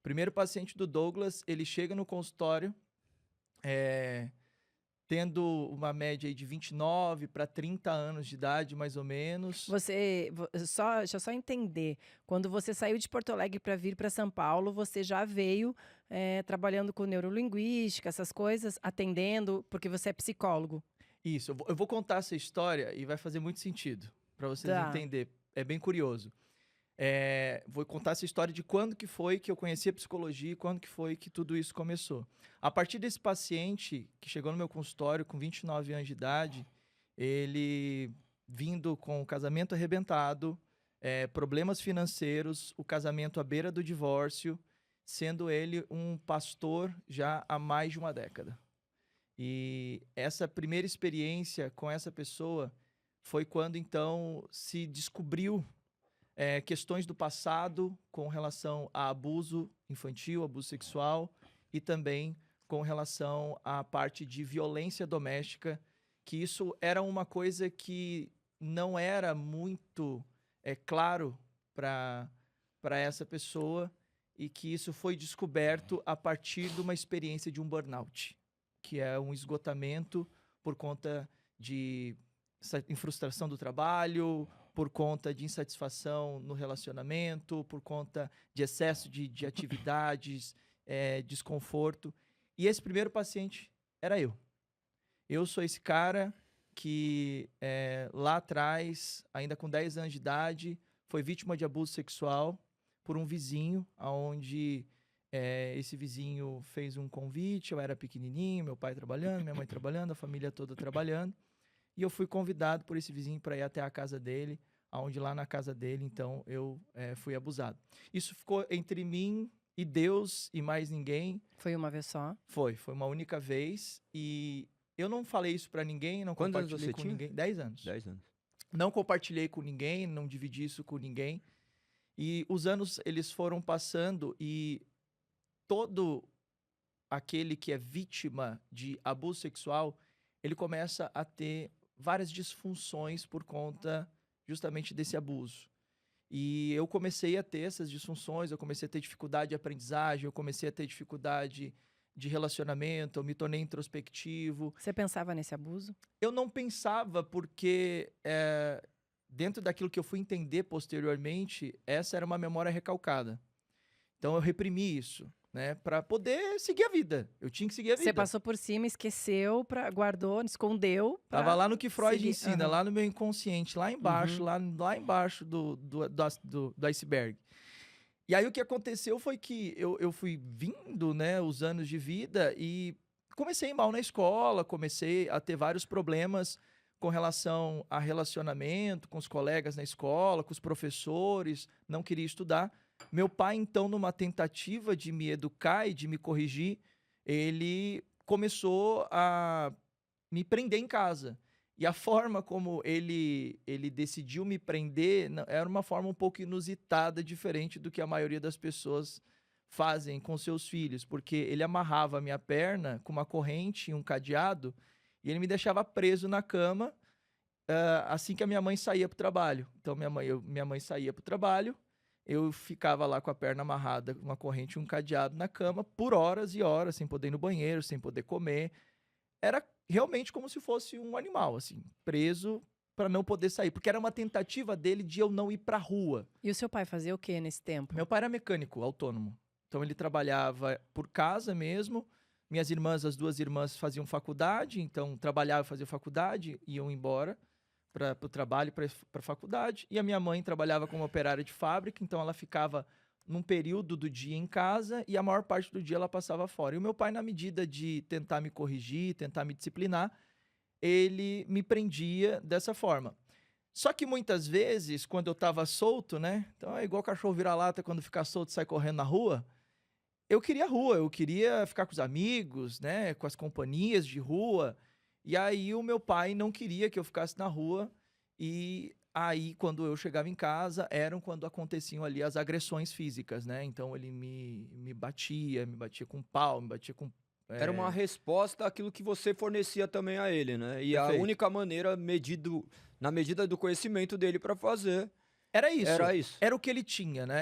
Primeiro paciente do Douglas, ele chega no consultório, tendo uma média aí de 29 para 30 anos de idade, mais ou menos. Deixa eu só entender. Quando você saiu de Porto Alegre para vir para São Paulo, você já veio trabalhando com neurolinguística, essas coisas, atendendo, porque você é psicólogo. Isso, eu vou contar essa história e vai fazer muito sentido para vocês Tá. entenderem. É bem curioso. Vou contar essa história de quando que foi que eu conheci a psicologia e quando que foi que tudo isso começou. A partir desse paciente que chegou no meu consultório com 29 anos de idade, ele vindo com o casamento arrebentado, problemas financeiros, o casamento à beira do divórcio, sendo ele um pastor já há mais de uma década. E essa primeira experiência com essa pessoa foi quando então se descobriu questões do passado com relação a abuso infantil, abuso sexual e também com relação à parte de violência doméstica, que isso era uma coisa que não era muito claro para essa pessoa e que isso foi descoberto a partir de uma experiência de um burnout, que é um esgotamento por conta de frustração do trabalho, por conta de insatisfação no relacionamento, por conta de excesso de atividades, desconforto. E esse primeiro paciente era eu. Eu sou esse cara que lá atrás, ainda com 10 anos de idade, foi vítima de abuso sexual por um vizinho, onde esse vizinho fez um convite, eu era pequenininho, meu pai trabalhando, minha mãe trabalhando, a família toda trabalhando. E eu fui convidado por esse vizinho para ir até a casa dele, onde lá na casa dele, então, eu fui abusado. Isso ficou entre mim e Deus e mais ninguém. Foi uma vez só? Foi uma única vez. E eu não falei isso para ninguém, não Quantos anos compartilhei você com tinha? ninguém. 10 anos. 10 anos. Não compartilhei com ninguém, não dividi isso com ninguém. E os anos, eles foram passando e todo aquele que é vítima de abuso sexual, ele começa a ter várias disfunções por conta justamente desse abuso. E eu comecei a ter essas disfunções, eu comecei a ter dificuldade de aprendizagem, eu comecei a ter dificuldade de relacionamento, eu me tornei introspectivo. Você pensava nesse abuso? Eu não pensava porque, dentro daquilo que eu fui entender posteriormente, essa era uma memória recalcada. Então eu reprimi isso, né, para poder seguir a vida. Eu tinha que seguir a vida. Você passou por cima, esqueceu, guardou, escondeu. Tava lá no que Freud seguir. ensina, lá no meu inconsciente, lá embaixo, lá embaixo do iceberg. E aí o que aconteceu foi que eu fui vindo, né, os anos de vida e comecei mal na escola, comecei a ter vários problemas com relação a relacionamento, com os colegas na escola, com os professores, não queria estudar. Meu pai, então, numa tentativa de me educar e de me corrigir, ele começou a me prender em casa. E a forma como ele decidiu me prender era uma forma um pouco inusitada, diferente do que a maioria das pessoas fazem com seus filhos, porque ele amarrava a minha perna com uma corrente e um cadeado e ele me deixava preso na cama assim que a minha mãe saía para o trabalho. Então minha mãe saía para o trabalho, eu ficava lá com a perna amarrada, uma corrente e um cadeado na cama por horas e horas, sem poder ir no banheiro, sem poder comer. Era realmente como se fosse um animal, assim, preso para não poder sair, porque era uma tentativa dele de eu não ir para a rua. E o seu pai fazia o que nesse tempo? Meu pai era mecânico, autônomo. Então ele trabalhava por casa mesmo. Minhas irmãs, as duas irmãs faziam faculdade, então trabalhavam, faziam faculdade, iam embora para o trabalho, para a faculdade. E a minha mãe trabalhava como operária de fábrica, então ela ficava num período do dia em casa e a maior parte do dia ela passava fora. E o meu pai, na medida de tentar me corrigir, tentar me disciplinar, ele me prendia dessa forma. Só que muitas vezes, quando eu estava solto, né? Então é igual cachorro vira-lata, quando fica solto sai correndo na rua. Eu queria rua, eu queria ficar com os amigos, né? Com as companhias de rua. E aí o meu pai não queria que eu ficasse na rua e aí, quando eu chegava em casa, eram quando aconteciam ali as agressões físicas, né? Então, ele me batia com pau, me batia com... Era uma resposta àquilo que você fornecia também a ele, né? E Perfeito. a única maneira, na medida do conhecimento dele para fazer, Era isso. era isso. Era o que ele tinha, né?